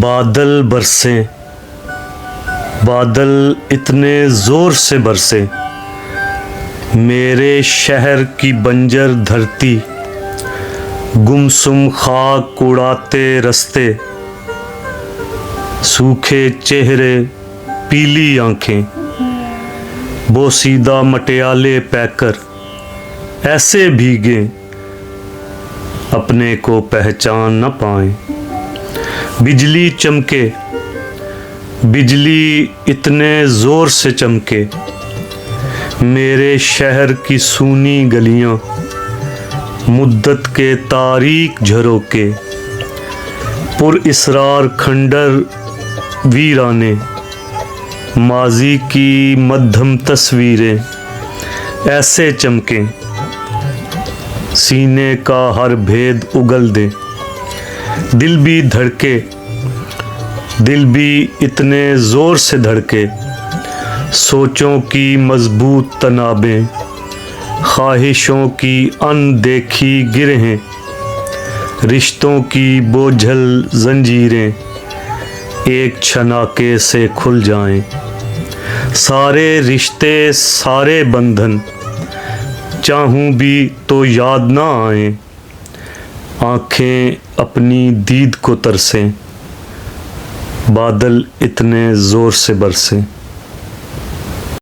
बादल बरसे, बादल इतने ज़ोर से बरसे, मेरे शहर की बंजर धरती, गुमसुम खाक उड़ाते रस्ते, सूखे चेहरे पीली आंखें, बोसीदा मटियाले पैकर ऐसे भीगे अपने को पहचान न पाएं। बिजली चमके, बिजली इतने ज़ोर से चमके, मेरे शहर की सूनी गलियां, मुद्दत के तारीक झरोके, पुर इसरार खंडर वीराने, माजी की मध्यम तस्वीरें ऐसे चमकें, सीने का हर भेद उगल दे, दिल भी धड़के, दिल भी इतने ज़ोर से धड़के, सोचों की मजबूत तनाबें, ख्वाहिशों की अनदेखी गिरहें, रिश्तों की बोझल जंजीरें एक छनाके से खुल जाएं। सारे रिश्ते सारे बंधन चाहूं भी तो याद ना आएं, आँखें अपनी दीद को तरसें, बादल इतने ज़ोर से बरसें।